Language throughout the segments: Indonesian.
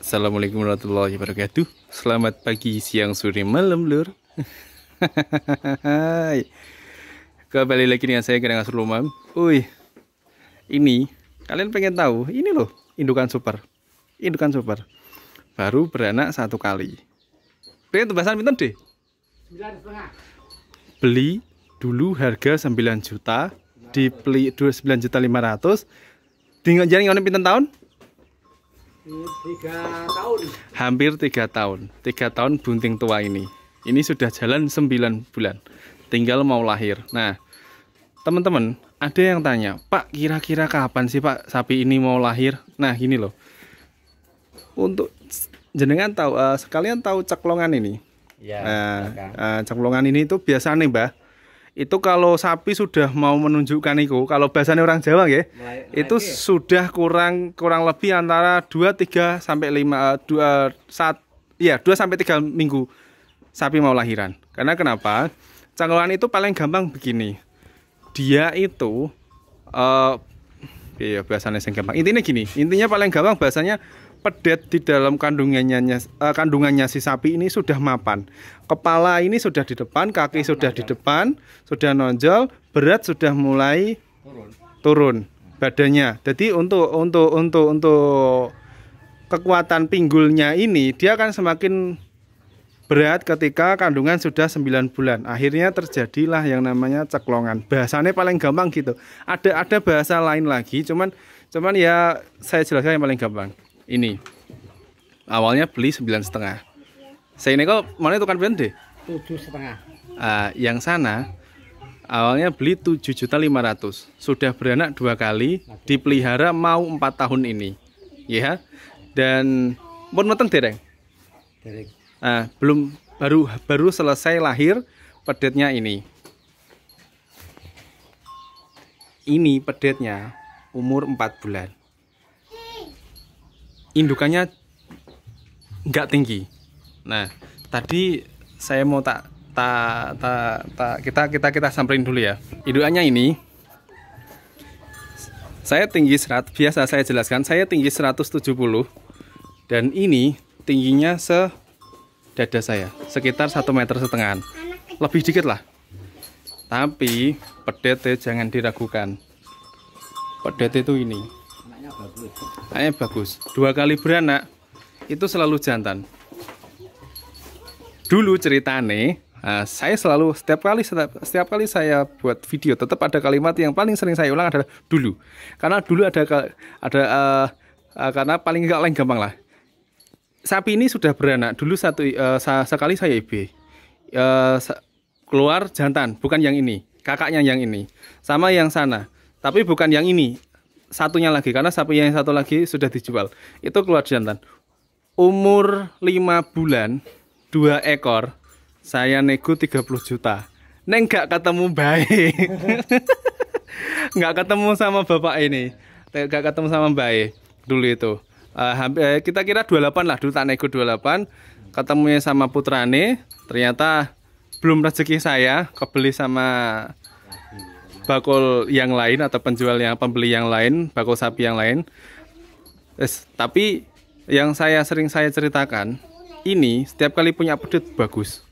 Assalamualaikum warahmatullahi wabarakatuh. Selamat pagi, siang, sore, malam, lur. Kembali lagi dengan saya Kadang Asur Lumam. Ini kalian pengen tahu? Ini loh, indukan super. Indukan super. Baru beranak 1 kali. Pengen tebasan pinten deh? 9,5. Beli dulu harga 9 juta, dibeli 9.500.000. Tinggal jaring ngene pinten tahun? 3 tahun. Hampir 3 tahun. 3 tahun bunting tua ini. Ini sudah jalan 9 bulan. Tinggal mau lahir. Nah, teman-teman, ada yang tanya, Pak, kira-kira kapan sih Pak sapi ini mau lahir? Nah, gini loh. Untuk jenengan tahu, sekalian tahu ceklongan ini. Ya, Ceklongan ini itu biasanya, Mbah, itu kalau sapi sudah mau menunjukkan itu, kalau bahasanya orang Jawa ya, itu sudah kurang lebih antara 2 sampai 3 minggu sapi mau lahiran. Karena kenapa? Ceklongan itu paling gampang begini. Dia itu bahasanya yang gampang. Intinya paling gampang bahasanya pedet di dalam kandungannya si sapi ini sudah mapan. Kepala ini sudah di depan, kaki sudah di depan, sudah nonjol, berat sudah mulai turun badannya. Jadi untuk kekuatan pinggulnya ini dia akan semakin berat ketika kandungan sudah 9 bulan. Akhirnya terjadilah yang namanya ceklongan. Bahasanya paling gampang gitu. Ada bahasa lain lagi, cuman ya saya jelaskan yang paling gampang. Ini awalnya beli 9,5. Saya ini kok mana itu kan berhenti? 7,5. Yang sana awalnya beli 7.500.000. Sudah beranak 2 kali, dipelihara mau 4 tahun ini, ya. Dan pun meteng dereng. Belum, baru selesai lahir pedetnya ini. Ini pedetnya umur 4 bulan. Indukannya nggak tinggi. Nah, tadi saya mau kita samperin dulu ya. Indukannya ini saya tinggi biasa saya jelaskan, saya tinggi 170 dan ini tingginya sedada saya, sekitar 1,5 meter. Lebih dikit lah. Tapi pedetnya jangan diragukan. Pedet itu ini. Anaknya bagus. 2 kali beranak itu selalu jantan. Dulu ceritane, saya selalu setiap kali saya buat video tetap ada kalimat yang paling sering saya ulang adalah dulu. Karena dulu ada karena paling gampang lah. Sapi ini sudah beranak dulu sekali saya IB. Keluar jantan, bukan yang ini. Kakaknya yang ini. Sama yang sana, tapi bukan yang ini. Satunya lagi, karena sapi yang satu lagi sudah dijual. Itu keluar jantan. Umur 5 bulan, 2 ekor, saya nego 30 juta. Neng gak ketemu baik. Nggak ketemu sama bapak ini. Gak ketemu sama baik dulu itu. Kita kira 28 lah, dulu tak nego 28. Ketemunya sama putrane, ternyata belum rezeki saya, kebeli sama bakul yang lain atau pembeli yang lain, bakul sapi yang lain. Tapi yang sering saya ceritakan, ini setiap kali punya pedet bagus,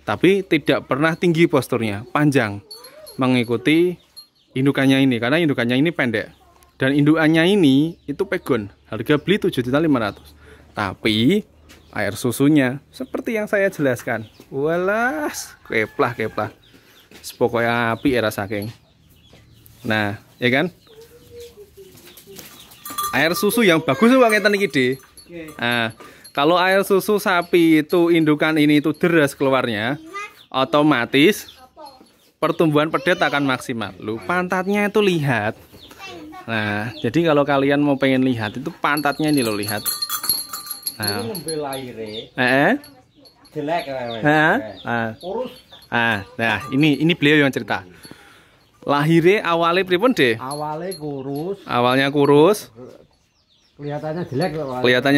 tapi tidak pernah tinggi posturnya, panjang, mengikuti indukannya ini, karena indukannya ini pendek. Dan indukannya ini itu pegon, harga beli 7.500.000. Tapi air susunya seperti yang saya jelaskan, walas keplah. Pokoknya api era saking. Nah, ya kan? Air susu yang bagus itu ngeten iki, De. Nah, kalau air susu sapi itu indukan ini itu deras keluarnya, otomatis pertumbuhan pedet akan maksimal. Lu pantatnya itu lihat. Nah, jadi kalau kalian mau pengen lihat itu pantatnya ini lo lihat. Nah, jelek. Kurus. Nah, ini beliau yang cerita. Lahirnya awalnya pripun, De? Awalnya kurus. Kelihatannya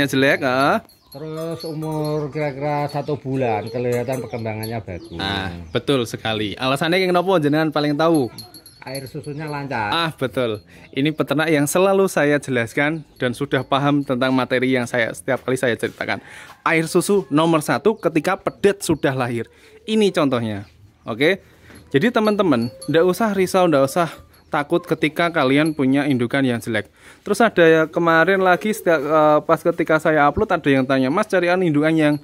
jelek. Terus umur kira-kira 1 bulan kelihatan perkembangannya bagus. Betul sekali. Alasannya kenapa jenengan paling tahu? air susunya lancar. Ah, betul. Ini peternak yang selalu saya jelaskan dan sudah paham tentang materi yang setiap kali saya ceritakan. Air susu nomor 1 ketika pedet sudah lahir. Ini contohnya. Oke. Jadi teman-teman, nggak usah risau, nggak usah takut ketika kalian punya indukan yang jelek. Terus ada kemarin lagi pas ketika saya upload ada yang tanya, "Mas, carian indukan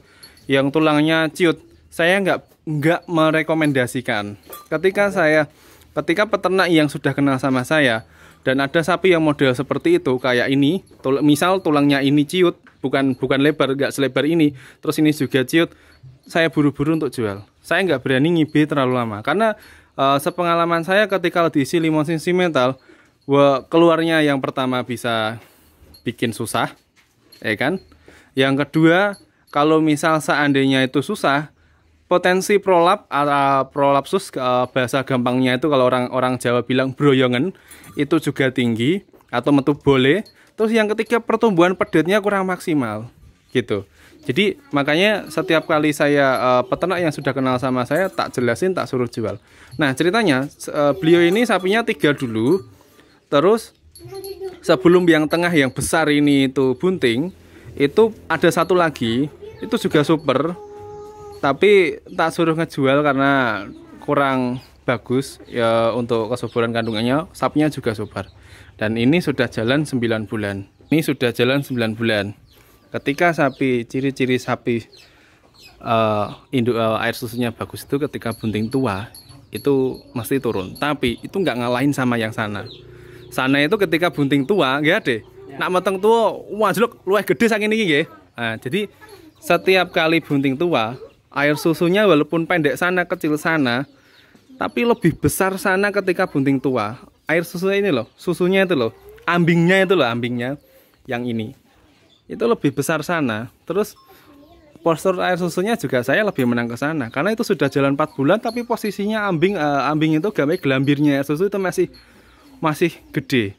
yang tulangnya ciut." Saya nggak merekomendasikan. Ketika peternak yang sudah kenal sama saya dan ada sapi yang model seperti itu kayak ini, misal tulangnya ini ciut, bukan lebar, nggak selebar ini, terus ini juga ciut, saya buru-buru untuk jual. Saya nggak berani ngibe terlalu lama karena sepengalaman saya ketika diisi limosin simental, keluarnya yang pertama bisa bikin susah, ya kan? Yang kedua, kalau misal seandainya itu susah, potensi prolapsus bahasa gampangnya itu kalau orang Jawa bilang broyongan itu juga tinggi atau metu boleh. Terus yang ketiga, pertumbuhan pedetnya kurang maksimal gitu. Jadi makanya setiap kali saya peternak yang sudah kenal sama saya tak jelasin, tak suruh jual. Nah ceritanya beliau ini sapinya 3 dulu, terus sebelum yang tengah yang besar ini itu bunting, itu ada satu lagi itu juga super. Tapi tak suruh ngejual karena kurang bagus ya untuk kesuburan kandungannya. Sapinya juga subur. Dan ini sudah jalan 9 bulan. Ini sudah jalan 9 bulan. Ketika sapi, ciri-ciri sapi air susunya bagus itu ketika bunting tua itu mesti turun. Tapi itu nggak ngalahin sama yang sana. Sana itu ketika bunting tua, nggak deh. Nak mateng tua, wah jelek, luwih gede saking ini nggih. Nah, jadi setiap kali bunting tua air susunya walaupun pendek sana, kecil sana, tapi lebih besar sana ketika bunting tua. Air susunya ini loh, susunya itu loh, ambingnya itu loh, ambingnya yang ini. Itu lebih besar sana. Terus postur air susunya juga saya lebih menang ke sana. Karena itu sudah jalan 4 bulan, tapi posisinya ambing itu gamai gelambirnya air susu itu masih gede.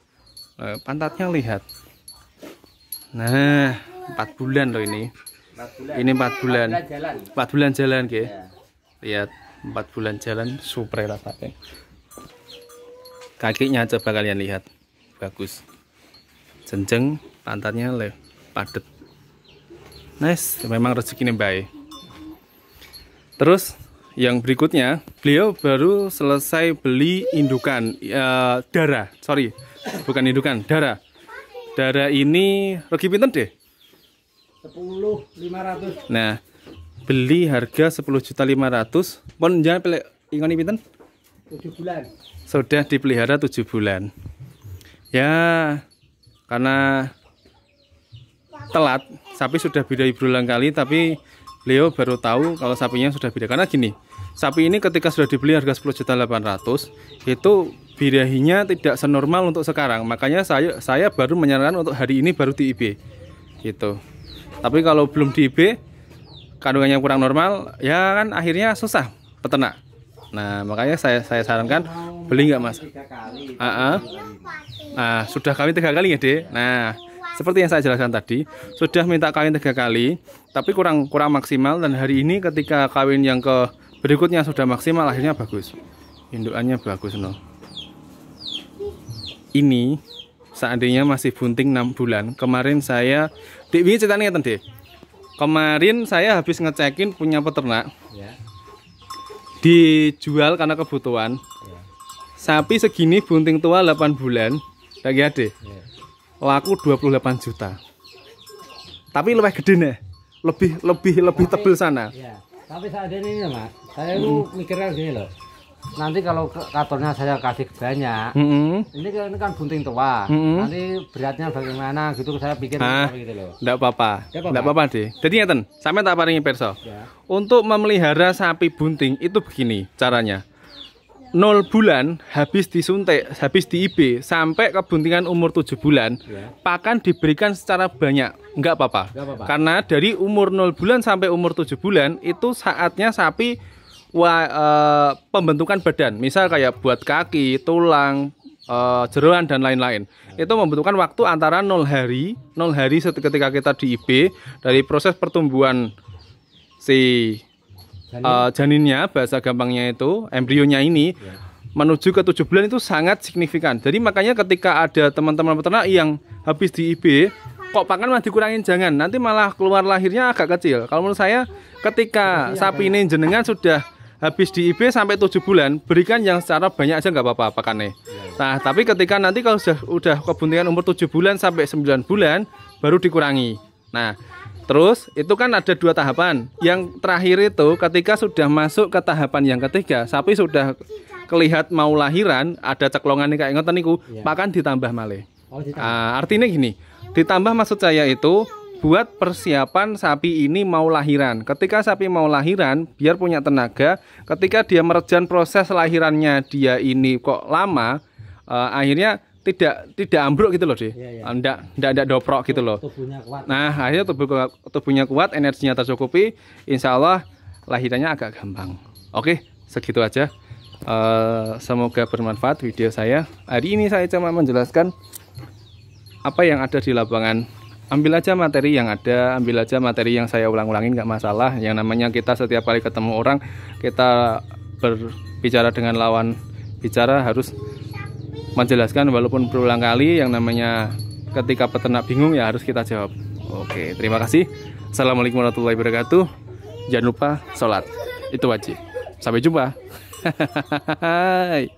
Pantatnya lihat. Nah, 4 bulan loh ini. 4 bulan. Ini 4 bulan. 4 bulan jalan, ke. Ya. Lihat, 4 bulan jalan super rasanya. Kakinya coba kalian lihat. Bagus. Jenjeng, pantatnya padet. Nice, memang rezekinya baik. Terus yang berikutnya, beliau baru selesai beli indukan darah. Sorry, bukan indukan, darah. Darah ini regi pinten deh? 10.500. Nah, beli harga 10.500.000. Pon jangan pilih ingoni pinten? 7 bulan. Sudah dipelihara 7 bulan. Ya, karena telat, sapi sudah bidai berulang kali, tapi beliau baru tahu kalau sapinya sudah bida. Karena gini, sapi ini ketika sudah dibeli harga 10.800.000, itu birahinya tidak senormal untuk sekarang. Makanya saya baru menyarankan untuk hari ini baru di IB. Gitu. Tapi kalau belum di IB, kandungannya kurang normal, ya kan akhirnya susah peternak. Nah, makanya saya sarankan beli nggak mas? 3 kali. Nah, sudah kawin 3 kali ya deh. Nah, seperti yang saya jelaskan tadi, sudah minta kawin 3 kali, tapi kurang maksimal. Dan hari ini ketika kawin yang ke berikutnya sudah maksimal, akhirnya bagus. Indukannya bagus no. Ini seandainya masih bunting 6 bulan. Kemarin saya ini ceritanya ngeten deh. Kemarin saya habis ngecekin punya peternak. Ya. Dijual karena kebutuhan. Ya. Sapi segini bunting tua 8 bulan. Lagi ada. Ya. Laku 28 juta. Tapi lebih gede nih. Lebih tebel sana. Ya. Tapi saat ini mas, saya itu mikirnya gini loh. Nanti kalau katornya saya kasih banyak, ini kan bunting tua. Nanti beratnya bagaimana gitu saya pikir gitu loh. Enggak apa-apa deh. Jadi ngeten, sampai tak paringi perso. Ya. Untuk memelihara sapi bunting itu begini caranya. 0 bulan habis disuntik, habis di IB sampai kebuntingan umur 7 bulan, Ya. pakan diberikan secara banyak. Enggak apa-apa. Karena dari umur 0 bulan sampai umur 7 bulan itu saatnya sapi pembentukan badan, misal kayak buat kaki, tulang, jeroan dan lain-lain. Itu membutuhkan waktu antara 0 hari ketika kita di IB dari proses pertumbuhan si janinnya, bahasa gampangnya itu embrionya ini menuju ke 7 bulan itu sangat signifikan. Jadi makanya ketika ada teman-teman peternak yang habis di IB kok pakan malah dikurangin, jangan, nanti malah keluar lahirnya agak kecil. Kalau menurut saya ketika sapi ini jenengan sudah habis di IB sampai 7 bulan, berikan yang secara banyak aja nggak apa-apa pakannya. Nah, tapi ketika nanti kalau udah kebuntingan umur 7 bulan sampai 9 bulan baru dikurangi. Nah, terus itu kan ada 2 tahapan. Yang terakhir itu ketika sudah masuk ke tahapan yang ketiga, sapi sudah kelihat mau lahiran, ada ceklongan kayak ngoten niku, pakan ditambah malih. Artinya gini, ditambah maksud saya itu buat persiapan sapi ini mau lahiran. Ketika sapi mau lahiran, biar punya tenaga. Ketika dia merejan proses lahirannya dia ini kok lama, akhirnya tidak ambruk gitu loh deh. Tidak doprok gitu loh. Nah, akhirnya tubuhnya kuat, energinya tercukupi, insya Allah lahirannya agak gampang. Oke, segitu aja. Semoga bermanfaat video saya. Hari ini saya cuma menjelaskan apa yang ada di lapangan. Ambil aja materi yang ada, ambil aja materi yang saya ulang-ulangin, nggak masalah. Yang namanya kita setiap kali ketemu orang, kita berbicara dengan lawan bicara harus menjelaskan walaupun berulang kali. Yang namanya ketika peternak bingung ya harus kita jawab. Oke, terima kasih. Assalamualaikum warahmatullahi wabarakatuh. Jangan lupa sholat, itu wajib. Sampai jumpa. Hai.